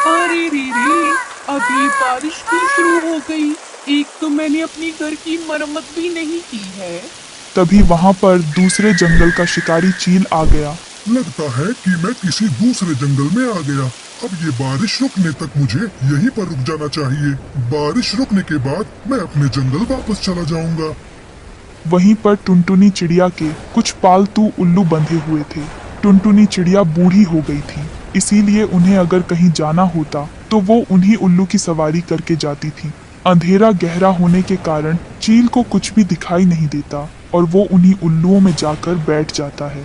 अरे रे रे, अभी बारिश क्यों शुरू हो गई? एक तो मैंने अपनी घर की मरम्मत भी नहीं की है। तभी वहां पर दूसरे जंगल का शिकारी चील आ गया। लगता है कि मैं किसी दूसरे जंगल में आ गया। अब ये बारिश रुकने तक मुझे यहीं पर रुक जाना चाहिए। बारिश रुकने के बाद मैं अपने जंगल वापस चला जाऊंगा। वहीं पर टुनटुनी चिड़िया के कुछ पालतू उल्लू बंधे हुए थे। टुनटुनी चिड़िया बूढ़ी हो गई थी, इसीलिए उन्हें अगर कहीं जाना होता तो वो उन्हीं उल्लू की सवारी करके जाती थी। अंधेरा गहरा होने के कारण चील को कुछ भी दिखाई नहीं देता और वो उन्हीं उल्लुओं में जाकर बैठ जाता है।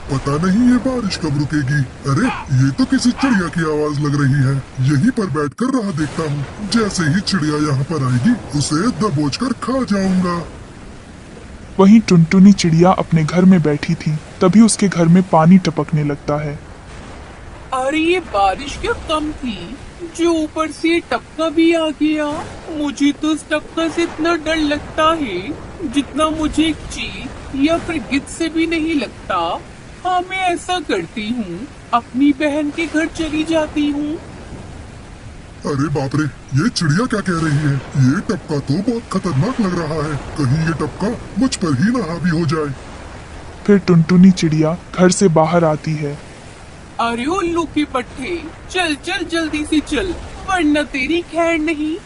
पता नहीं ये बारिश कब रुकेगी। अरे ये तो किसी चिड़िया की आवाज लग रही है। यहीं पर बैठकर राह देखता हूँ। जैसे ही चिड़िया यहाँ पर आएगी उसे दबोच कर खा जाऊंगा। वहीं टुनटुनी चिड़िया अपने घर में बैठी थी, तभी उसके घर में पानी टपकने लगता है। अरे ये बारिश क्या कम थी, जो ऊपर से टपका भी आ गया। मुझे तो इस टपका से इतना डर लगता है जितना मुझे एक चील या फिर गिद्ध से भी नहीं लगता। हाँ, मैं ऐसा करती हूँ, अपनी बहन के घर चली जाती हूँ। अरे बाप रे, ये चिड़िया क्या कह रही है? ये टपका तो बहुत खतरनाक लग रहा है। कहीं ये टपका मुझ पर ही ना हावी हो जाए। फिर टुनटुनी चिड़िया घर से बाहर आती है। अरे उल्लू के पट्टे, चल चल जल्दी से चल, वरना तेरी खैर नहीं।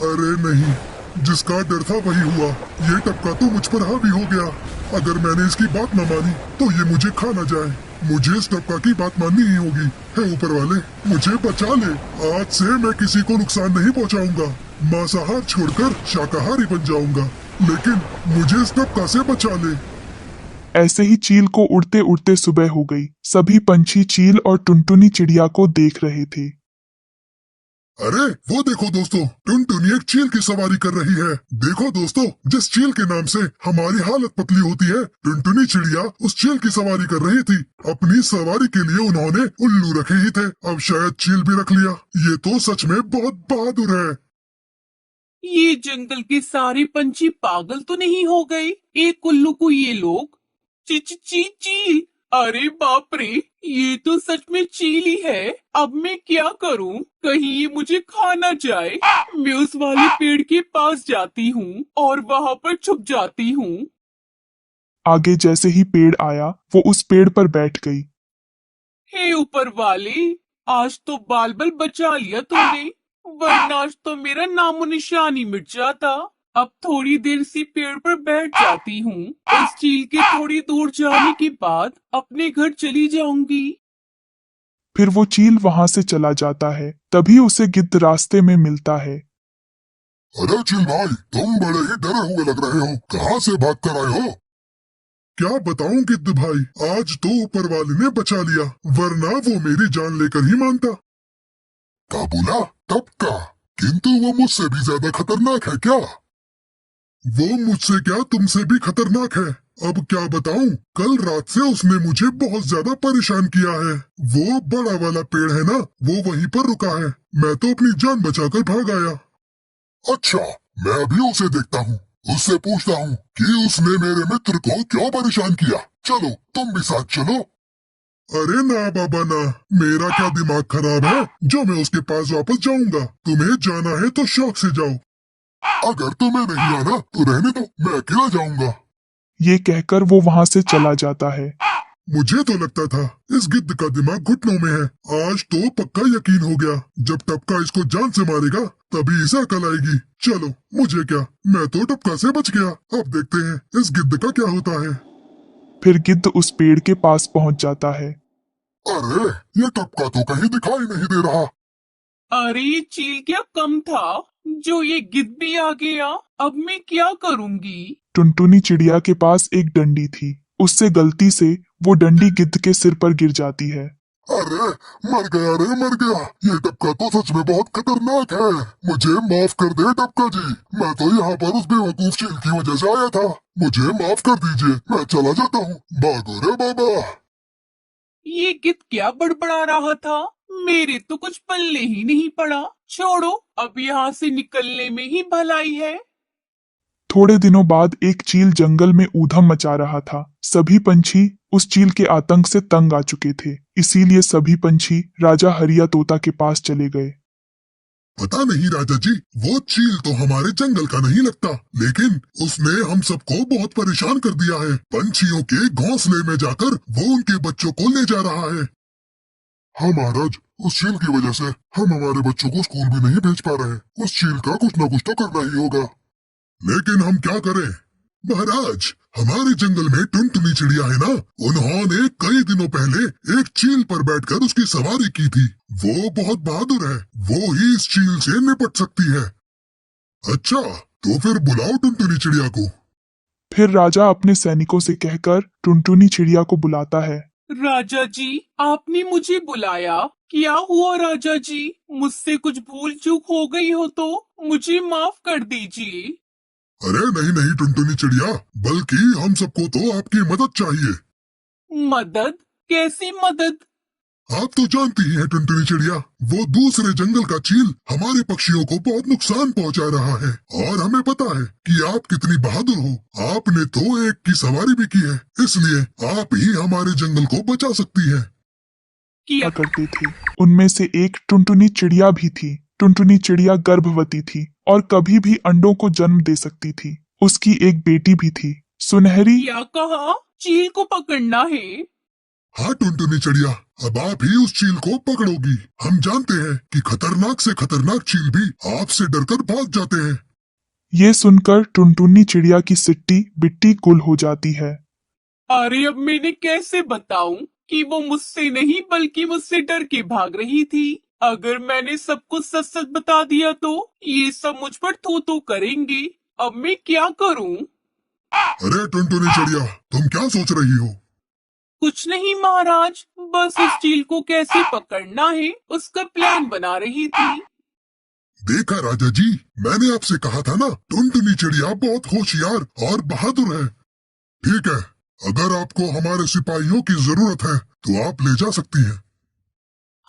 अरे नहीं, जिसका डर था वही हुआ। ये टपका तो मुझ पर हावी हो गया। अगर मैंने इसकी बात न मानी तो ये मुझे खा न जाए। मुझे इस टपका की बात माननी ही होगी। हे ऊपर वाले, मुझे बचा ले। आज से मैं किसी को नुकसान नहीं पहुंचाऊंगा। मांसाहार छोड़कर शाकाहारी बन जाऊंगा, लेकिन मुझे इस टपका से बचा ले। ऐसे ही चील को उड़ते उड़ते सुबह हो गई। सभी पंछी चील और टुनटुनी चिड़िया को देख रहे थे। अरे वो देखो दोस्तों, टुनटुनी एक चील की सवारी कर रही है। देखो दोस्तों, जिस चील के नाम से हमारी हालत पतली होती है, टुनटुनी चिड़िया उस चील की सवारी कर रही थी। अपनी सवारी के लिए उन्होंने उल्लू रखे ही थे, अब शायद चील भी रख लिया। ये तो सच में बहुत बहादुर है। ये जंगल के सारे पंछी पागल तो नहीं हो गए? एक उल्लू को ये लोग ची ची ची चील। अरे बाप रे, ये तो सच में चील ही है। अब मैं क्या करूं? कहीं ये मुझे खा ना जाए। मैं उस वाले पेड़ के पास जाती हूँ और वहाँ पर छुप जाती हूँ। आगे जैसे ही पेड़ आया, वो उस पेड़ पर बैठ गई। हे ऊपर वाले, आज तो बाल बाल बचा लिया तूने, वरना आज तो मेरा नामो निशान ही मिट जाता। अब थोड़ी देर सी पेड़ पर बैठ जाती हूँ। इस चील के थोड़ी दूर जाने के बाद अपने घर चली जाऊंगी। फिर वो चील वहां से चला जाता है। तभी उसे गिद्ध रास्ते में मिलता है। अरे चील भाई, तुम बड़े ही डरे हुए लग रहे हो। कहाँ से भाग कर आए हो? क्या बताऊं गिद्ध भाई, आज तो ऊपर वाले ने बचा लिया, वरना वो मेरी जान लेकर ही मानता। काबूला टपका, किंतु वो मुझसे भी ज्यादा खतरनाक है क्या? वो मुझसे क्या, तुमसे भी खतरनाक है। अब क्या बताऊं, कल रात से उसने मुझे बहुत ज्यादा परेशान किया है। वो बड़ा वाला पेड़ है ना, वो वहीं पर रुका है। मैं तो अपनी जान बचाकर भाग आया। अच्छा, मैं अभी उसे देखता हूँ। उससे पूछता हूँ कि उसने मेरे मित्र को क्यों परेशान किया। चलो तुम भी साथ चलो। अरे ना बाबा ना, मेरा क्या दिमाग खराब है जो मैं उसके पास वापस जाऊंगा। तुम्हें जाना है तो शौक से जाओ। अगर तुम्हें नहीं आना तो रहने दो, मैं अकेला जाऊंगा। ये कहकर वो वहां से चला जाता है। मुझे तो लगता था इस गिद्ध का दिमाग घुटनों में है। आज तो पक्का यकीन हो गया, जब टपका इसको जान से मारेगा तभी इसे अकल आएगी। चलो मुझे क्या, मैं तो टपका से बच गया। अब देखते हैं इस गिद्ध का क्या होता है। फिर गिद्ध उस पेड़ के पास पहुंच जाता है। अरे ये टपका तो कहीं दिखाई नहीं दे रहा। अरे ये चील क्या कम था, जो ये गिद्ध भी आ गया। अब मैं क्या करूंगी? टुनटुनी चिड़िया के पास एक डंडी थी। उससे गलती से वो डंडी गिद्ध के सिर पर गिर जाती है। अरे मर गया रे, मर गया। ये टपका तो सच में बहुत खतरनाक है। मुझे माफ कर दे टपका जी, मैं तो यहाँ पर उस बेवकूफ चील की वजह से आया था। मुझे माफ कर दीजिए, मैं चला जाता हूँ। भागो रे बाबा। ये गिद्ध क्या बड़बड़ा रहा था? मेरे तो कुछ पल्ले ही नहीं पड़ा। छोड़ो, अब यहाँ से निकलने में ही भलाई है। थोड़े दिनों बाद एक चील जंगल में ऊधम मचा रहा था। सभी पंछी उस चील के आतंक से तंग आ चुके थे, इसीलिए सभी पंछी राजा हरिया तोता के पास चले गए। पता नहीं राजा जी, वो चील तो हमारे जंगल का नहीं लगता, लेकिन उसने हम सबको बहुत परेशान कर दिया है। पंछियों के घोंसले में जाकर वो उनके बच्चों को ले जा रहा है। हाँ महाराज, उस चील की वजह से हम हमारे बच्चों को स्कूल भी नहीं भेज पा रहे। उस चील का कुछ न कुछ तो करना ही होगा। लेकिन हम क्या करें महाराज, हमारे जंगल में टुनटुनी चिड़िया है ना, उन्होंने कई दिनों पहले एक चील पर बैठकर उसकी सवारी की थी। वो बहुत बहादुर है, वो ही इस चील से निपट सकती है। अच्छा, तो फिर बुलाओ टुनटुनी चिड़िया को। फिर राजा अपने सैनिकों से कहकर टुनटुनी चिड़िया को बुलाता है। राजा जी, आपने मुझे बुलाया। क्या हुआ राजा जी? मुझसे कुछ भूल चूक हो गई हो तो मुझे माफ कर दीजिए। अरे नहीं नहीं टुनटुनी चिड़िया, बल्कि हम सबको तो आपकी मदद चाहिए। मदद? कैसी मदद? आप तो जानती ही हैं टुनटुनी चिड़िया, वो दूसरे जंगल का चील हमारे पक्षियों को बहुत नुकसान पहुंचा रहा है, और हमें पता है कि आप कितनी बहादुर हो। आपने तो एक की सवारी भी की है, इसलिए आप ही हमारे जंगल को बचा सकती हैं। क्या? करते थे। उनमें से एक टुनटुनी चिड़िया भी थी। टुनटुनी चिड़िया गर्भवती थी और कभी भी अंडों को जन्म दे सकती थी। उसकी एक बेटी भी थी, सुनहरी। क्या कहा? चील को पकड़ना है? हाँ टुनटुनी चिड़िया, अब आप ही उस चील को पकड़ोगी। हम जानते हैं कि खतरनाक से खतरनाक चील भी आपसे डरकर भाग जाते हैं। ये सुनकर टुनटुनी चिड़िया की सिट्टी बिट्टी गुल हो जाती है। अरे अब मैंने कैसे बताऊं कि वो मुझसे नहीं बल्कि मुझसे डर के भाग रही थी। अगर मैंने सब कुछ सच सच बता दिया तो ये सब मुझ पर थू करेंगे। अब मैं क्या करूं? अरे टुनटुनी चिड़िया, तुम क्या सोच रही हो? कुछ नहीं महाराज, बस इस चील को कैसे पकड़ना है उसका प्लान बना रही थी। देखा राजा जी, मैंने आपसे कहा था ना, टुनटुनी चिड़िया बहुत होशियार और बहादुर है। ठीक है, अगर आपको हमारे सिपाहियों की जरूरत है तो आप ले जा सकती हैं।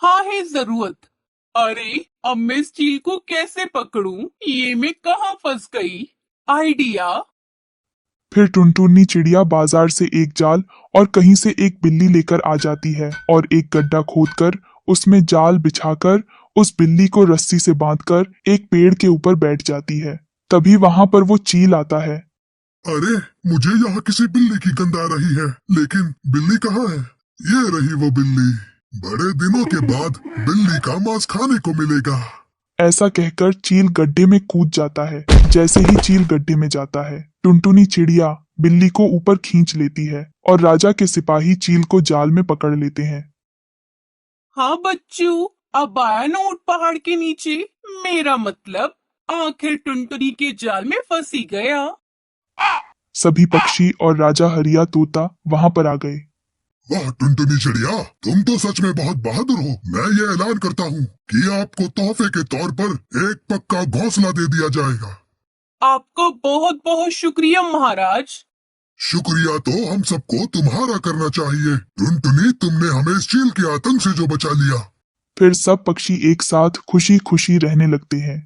हाँ है जरूरत। अरे अब मैं इस चील को कैसे पकड़ूं? ये मैं कहाँ फंस गई? आइडिया। फिर टुनटुनी चिड़िया बाजार से एक जाल और कहीं से एक बिल्ली लेकर आ जाती है और एक गड्ढा खोदकर उसमें जाल बिछाकर उस बिल्ली को रस्सी से बांधकर एक पेड़ के ऊपर बैठ जाती है। तभी वहां पर वो चील आता है। अरे मुझे यहाँ किसी बिल्ली की गंध आ रही है, लेकिन बिल्ली कहाँ है? ये रही वो बिल्ली। बड़े दिनों के बाद बिल्ली का मांस खाने को मिलेगा। ऐसा कहकर चील गड्ढे में कूद जाता है। जैसे ही चील गड्ढे में जाता है, टुनटुनी चिड़िया बिल्ली को ऊपर खींच लेती है और राजा के सिपाही चील को जाल में पकड़ लेते हैं। हाँ बच्चों, अब आया ना ऊंट पहाड़ के नीचे। मेरा मतलब आखिर टुनटुनी के जाल में फंसी गया। सभी पक्षी और राजा हरिया तोता वहां पर आ गए। वाह टुनटुनी चिड़िया, तुम तो सच में बहुत बहादुर हो। मैं ये ऐलान करता हूँ कि आपको तोहफे के तौर पर एक पक्का घोंसला दे दिया जाएगा। आपका बहुत बहुत शुक्रिया महाराज। शुक्रिया तो हम सबको तुम्हारा करना चाहिए। टुनटुनी, तुमने हमें इस चील के आतंक से जो बचा लिया। फिर सब पक्षी एक साथ खुशी खुशी रहने लगते हैं।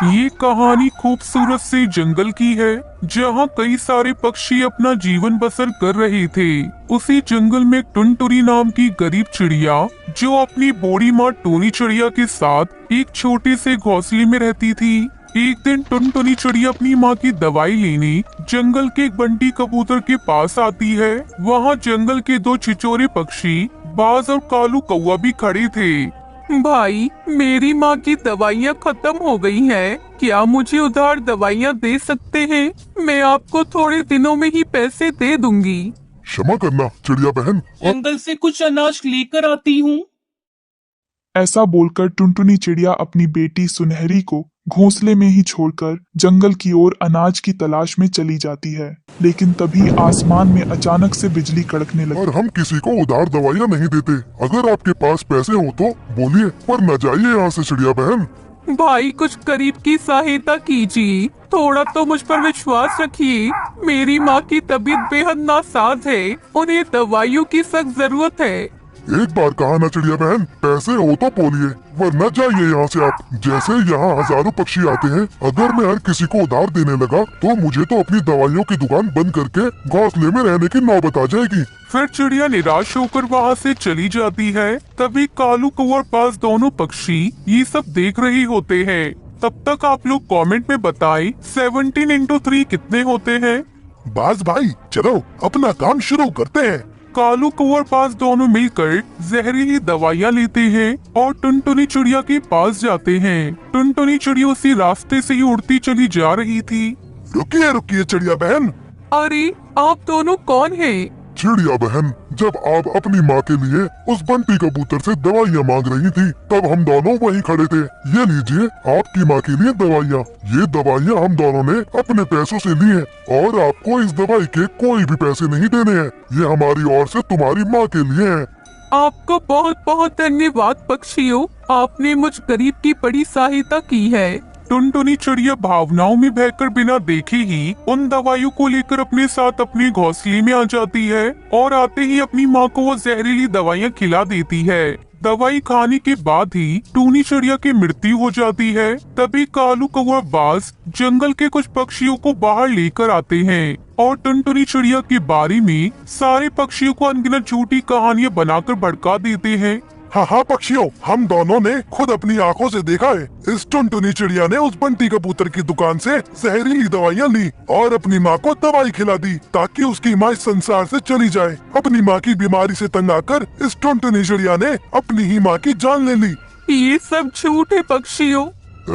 ये कहानी खूबसूरत से जंगल की है, जहाँ कई सारे पक्षी अपना जीवन बसर कर रहे थे। उसी जंगल में टुनटुनी नाम की गरीब चिड़िया, जो अपनी बूढ़ी माँ टूनी चिड़िया के साथ एक छोटे से घोंसले में रहती थी। एक दिन टुनटुनी चिड़िया अपनी माँ की दवाई लेने जंगल के एक बंटी कबूतर के पास आती है। वहाँ जंगल के दो छिछोरे पक्षी बाज और कालू कौवा भी खड़े थे। भाई, मेरी माँ की दवाइयाँ खत्म हो गई हैं। क्या मुझे उधार दवाइयाँ दे सकते हैं? मैं आपको थोड़े दिनों में ही पैसे दे दूंगी। क्षमा करना चिड़िया बहन। जंगल से कुछ अनाज लेकर आती हूँ। ऐसा बोलकर टुनटुनी चिड़िया अपनी बेटी सुनहरी को घोंसले में ही छोड़कर जंगल की ओर अनाज की तलाश में चली जाती है। लेकिन तभी आसमान में अचानक से बिजली कड़कने लगी। और हम किसी को उधार दवाइयाँ नहीं देते। अगर आपके पास पैसे हो तो बोलिए, पर न जाइए यहाँ से चिड़िया बहन। भाई, कुछ गरीब की सहायता कीजिए। थोड़ा तो मुझ पर विश्वास रखिए। मेरी माँ की तबीयत बेहद नासाज है, उन्हें दवाइयों की सख्त जरूरत है। एक बार कहा ना चिड़िया बहन, पैसे हो तो बोलिए वरना जाइए यहाँ से आप। जैसे यहाँ हजारों पक्षी आते हैं, अगर मैं हर किसी को उधार देने लगा तो मुझे तो अपनी दवाइयों की दुकान बंद करके घोंसले में रहने की नौबत आ जाएगी। फिर चिड़िया निराश होकर वहाँ से चली जाती है। तभी कालू कौआ और पास दोनों पक्षी ये सब देख रहे होते हैं। तब तक आप लोग कमेंट में बताएं 17 इंटू 3 कितने होते हैं। बाज भाई चलो अपना काम शुरू करते हैं। कालू कौआ और पास दोनों मिलकर जहरीली दवाइयाँ लेते हैं और टुनटुनी चिड़िया के पास जाते हैं। टुनटुनी चिड़िया उसी रास्ते से ही उड़ती चली जा रही थी। रुकिए रुकिए चिड़िया बहन। अरे आप दोनों कौन हैं? चिड़िया बहन, जब आप अपनी माँ के लिए उस बंटी कबूतर से दवाइयाँ मांग रही थी तब हम दोनों वहीं खड़े थे। ये लीजिए आपकी माँ के लिए दवाइयाँ। ये दवाइयाँ हम दोनों ने अपने पैसों से ली हैं और आपको इस दवाई के कोई भी पैसे नहीं देने हैं। ये हमारी ओर से तुम्हारी माँ के लिए है। आपको बहुत बहुत धन्यवाद पक्षियों, आपने मुझ गरीब की बड़ी सहायता की है। टुनटुनी चिड़िया भावनाओं में बहकर बिना देखे ही उन दवाइयों को लेकर अपने साथ अपने घोंसले में आ जाती है और आते ही अपनी माँ को वो जहरीली दवाइयाँ खिला देती है। दवाई खाने के बाद ही टूनी चिड़िया की मृत्यु हो जाती है। तभी कालू कौआ बाज जंगल के कुछ पक्षियों को बाहर लेकर आते हैं और टुनटुनी चिड़िया के बारे में सारे पक्षियों को अनगिनत झूठी कहानियां बनाकर भड़का देते हैं। हाँ पक्षियों, हम दोनों ने खुद अपनी आंखों से देखा है। इस टुनटुनी चिड़िया ने उस बंटी कबूतर की दुकान से जहरीली दवाइयाँ ली और अपनी माँ को दवाई खिला दी ताकि उसकी माँ इस संसार से चली जाए। अपनी माँ की बीमारी से तंग आकर इस टुनटुनी चिड़िया ने अपनी ही माँ की जान ले ली। ये सब झूठ है पक्षियों।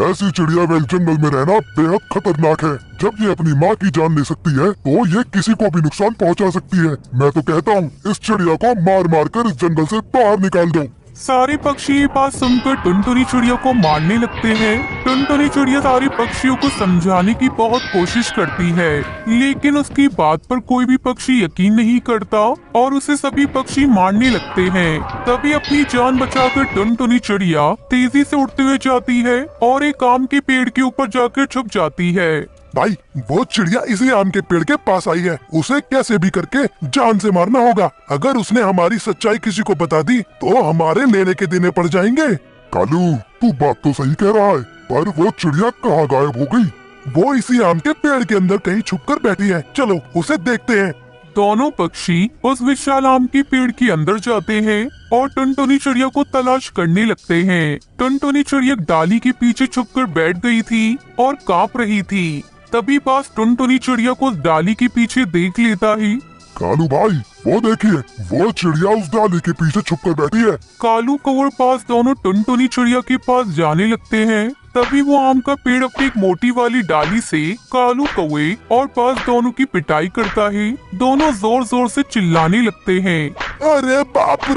ऐसी चिड़िया वेल जंगल में रहना बेहद खतरनाक है। जब ये अपनी माँ की जान ले सकती है तो ये किसी को भी नुकसान पहुँचा सकती है। मैं तो कहता हूँ इस चिड़िया को मार मार कर इस जंगल से बाहर निकाल दो। सारे पक्षी ये बात सुनकर टुनटुनी चिड़िया को मारने लगते हैं। टुनटुनी चिड़िया सारे पक्षियों को समझाने की बहुत कोशिश करती है, लेकिन उसकी बात पर कोई भी पक्षी यकीन नहीं करता और उसे सभी पक्षी मारने लगते हैं। तभी अपनी जान बचाकर टुनटुनी चिड़िया तेजी से उड़ते हुए जाती है और एक आम के पेड़ के ऊपर जाकर छुप जाती है। भाई वो चिड़िया इसी आम के पेड़ के पास आई है, उसे कैसे भी करके जान से मारना होगा। अगर उसने हमारी सच्चाई किसी को बता दी तो हमारे लेने के देने पड़ जाएंगे। कालू तू बात तो सही कह रहा है, पर वो चिड़िया कहाँ गायब हो गई? वो इसी आम के पेड़ के अंदर कहीं छुप कर बैठी है, चलो उसे देखते हैं। दोनों पक्षी उस विशाल आम के पेड़ के अंदर जाते हैं और टुनटुनी चिड़िया को तलाश करने लगते हैं। टुनटुनी चिड़िया डाली के पीछे छुपकर बैठ गई थी और कांप रही थी। तभी पास टुनटुनी चिड़िया को डाली के पीछे देख लेता ही। कालू भाई वो देखिए, वो चिड़िया उस डाली के पीछे छुप कर बैठी है। कालू कौआ पास दोनों टुनटुनी चिड़िया के पास जाने लगते हैं। तभी वो आम का पेड़ अपनी एक मोटी वाली डाली से कालू कौवे और पास दोनों की पिटाई करता है। दोनों जोर जोर से चिल्लाने लगते हैं। अरे बाप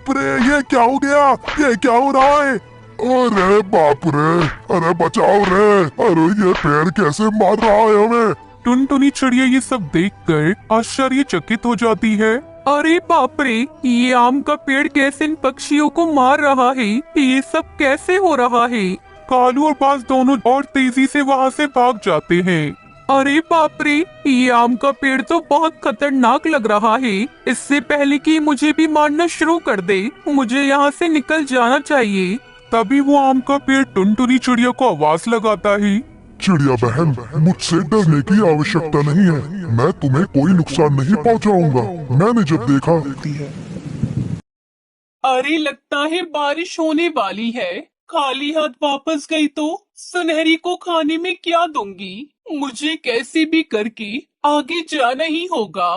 रे, ये क्या हो गया? ये क्या हो रहा है? अरे बाप रे, अरे बचाओ रे, अरे ये पेड़ कैसे मार रहा है हमें? टुनटुनी चिड़िया ये सब देखकर आश्चर्यचकित हो जाती है। अरे बाप रे, ये आम का पेड़ कैसे इन पक्षियों को मार रहा है? ये सब कैसे हो रहा है? कालू और बाज दोनों और तेजी से वहाँ से भाग जाते हैं। अरे बाप रे, ये आम का पेड़ तो बहुत खतरनाक लग रहा है। इससे पहले कि मुझे भी मारना शुरू कर दे, मुझे यहाँ से निकल जाना चाहिए। तभी वो आम का पेड़ टुनटुनी चिड़िया को आवाज लगाता है। चिड़िया बहन, मुझसे डरने की आवश्यकता नहीं है, मैं तुम्हें कोई नुकसान नहीं पहुंचाऊंगा। मैंने जब देखा अरे लगता है बारिश होने वाली है। खाली हाथ वापस गई तो सुनहरी को खाने में क्या दूंगी? मुझे कैसे भी करके आगे जाना ही होगा।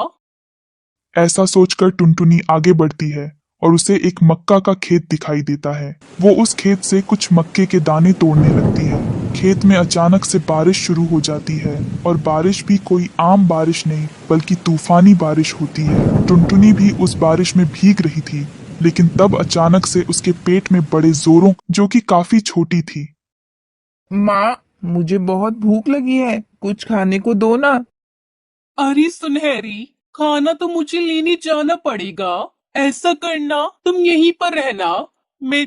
ऐसा सोचकर टुनटुनी आगे बढ़ती है और उसे एक मक्का का खेत दिखाई देता है। वो उस खेत से कुछ मक्के के दाने तोड़ने लगती है। खेत में अचानक से बारिश शुरू हो जाती है और बारिश भी कोई आम बारिश नहीं बल्कि तूफानी बारिश होती है। टुनटुनी भी उस बारिश में भीग रही थी, लेकिन तब अचानक से उसके पेट में बड़े जोरों, जो कि काफी छोटी थी। माँ, मुझे बहुत भूख लगी है, कुछ खाने को दो ना। अरे सुनहरी, खाना तो मुझे लेने जाना पड़ेगा। ऐसा करना, तुम यहीं पर रहना, मैं